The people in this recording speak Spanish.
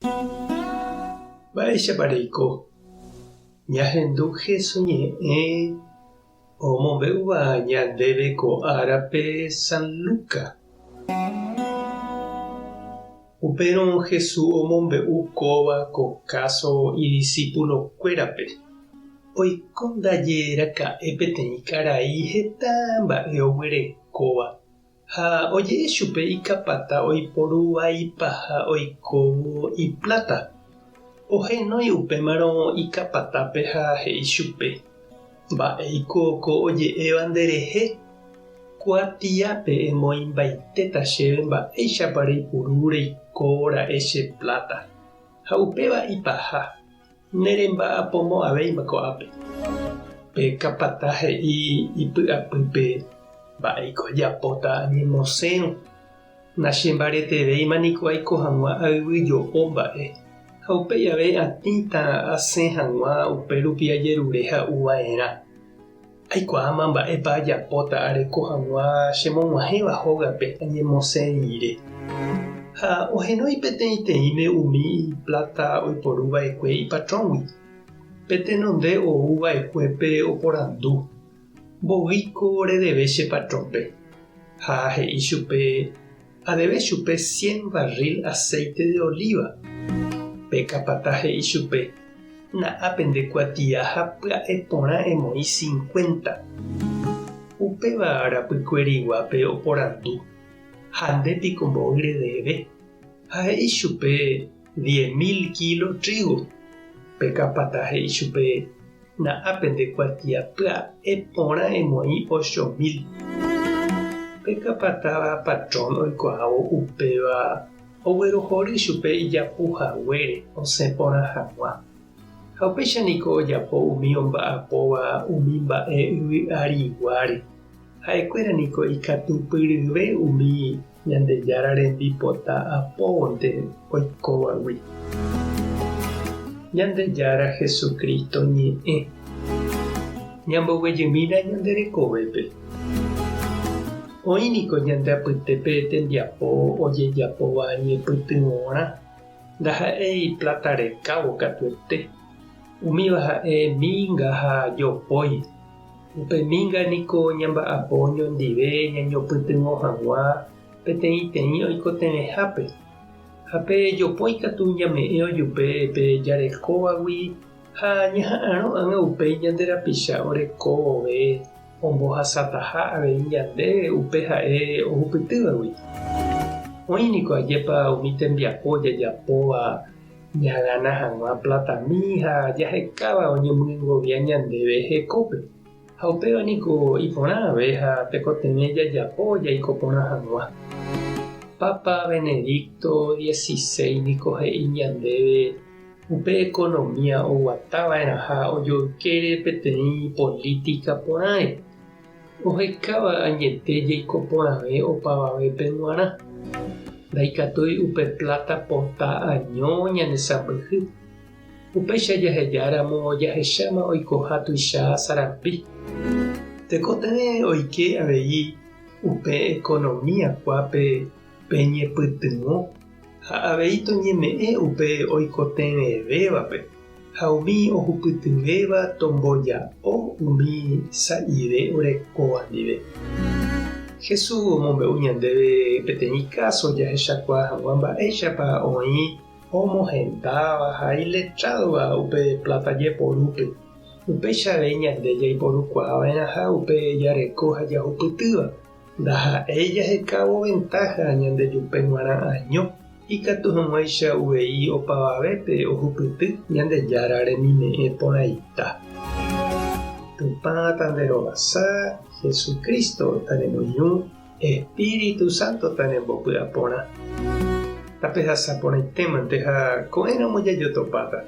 Mba'éichapareiko ñahendúke soñe'ẽ omombe'úva ñandéve ko árape San Luka. Upérõ Jesús omombe'u kóva ko káso idiscípulokuérape. Oikondajeraka'e peteĩ karai heta mba'e oguerekóva ha oje'e chupe ikapata oiporúva ipaha oikóvo ipláta. Ohenói upémarõ ikapatápe ha he'i chupe: mba'éiko ko oje'éva nderehe. Kuatiápe emoimbaitéta chéve mba'éichapa reipuru reikóvo ra'e che pláta. Ha upéva ipaha neremba'apomo'ãvéima ko'ápe. Pékapata he'i ipy'apýpe: mba'éiko ajapóta añemosẽrõ. Nachembaretevéima niko aiko hag̃ua ayvyjo'o mba'e. Ha upéi ave atĩta asẽ hag̃ua upérupi ajerure ha'uva'erã. Aikuaáma mba'épa ajapóta areko hag̃ua chemog̃uahẽva hógape añemosẽrĩire. Ha ohenói peteĩteĩme umi ipláta oiporuva'ekue ipatrõgui. Petenonde ouva'ekuépe oporandu: mbovýiko redeve che patrõpe. Ha he'i chupe: adeve chupe 100 barril aceite de oliva. Pékapata he'i chupe: na'ápe ndekuatia ha pya'e porã emoi 50. Upéva rapykueriguápe oporandu: ha ndépiko mbovy redeve. Ha he'i chupe: 10.000 kilos trigo. Pékapata he'i chupe: na'ápe ndekuatia pya'e porã emoi 8.000. Pékapatáva patrón oikuaávo upéva oguerohory chupe ijapuhaguére osẽ porã hag̃ua. Ha upéichaniko ojapo umi omba'apóva umi mba'e yvy'ariguáre. Ha'ekuéra niko ikatupyryve umi Ñandejára rembipota apóvonte oikóvagui. Ñandejára Jesukristo ñe'ẽ ñamboguejymína ñande rekovépe. Oĩniko ñande apytépe tembiapo ojejapóva ñepytyvõrã. Ndaha'éi plata rekávo katuete. Umíva ha'e mínga ha jopói. Upe mínga niko ñamba'apo ñondive ñañopytyvõ hag̃ua peteĩteĩ oikoterehápe. Ha pe jopói katu ñame'ẽ ojupe pe jarekóvagui ha ñaha'ãrõ'ãnga upéi ñande rapicha orekóvove ombohasáta avei ñande upe ha'e ohupytývagui. Oĩniko ajépa umi tembiapo jajapóva ñagãna hag̃ua platami ha jahekáva oñemyĩngovia ñandéve hekópe. Ha upéva niko iporãve ha tekotevẽ jajapo jaiko porã hag̃ua. Papa Benedicto XVI niko he'i ñandéve upe economía oguatáva'erã ha ojoykére peteĩ política porãre. Ohekáva añete jaiko porãve opavavépe g̃uarã. Ndaikatúi upe plata pota año ñandesapyhy. Upéicha jahejáramo jahecháma oikoha tuicha Sarapí. Tekotevẽ oike avei upe economía kuápe peñepytyvõ ha avei toñeme'ẽ upe oikotevẽvévape. Ha umi ohupytyvéva tomboja'o umi sa'ive orekóva ndive. Jesús omombe'u ñandéve peteĩ káso jahechakua hag̃ua mba'éichapa oĩ omohendáva ha iletrádova upe plata jeporúpe. Upéichave ñande jaiporukuaava'erã ha upe jareko ha jahupytýva. Ndaha'éi jahekávo ventaja ñandejupe g̃uarã año. Ikatu hag̃uáicha uvei opavavépe ohupyty Ñandejára remime'ẽ porãita. Tupã tanderovasa Jesucristo taremoirũ, Espíritu Santo tarembopy'a porã. Tapehasaporãitémante ha ko'ẽramo jajotopáta.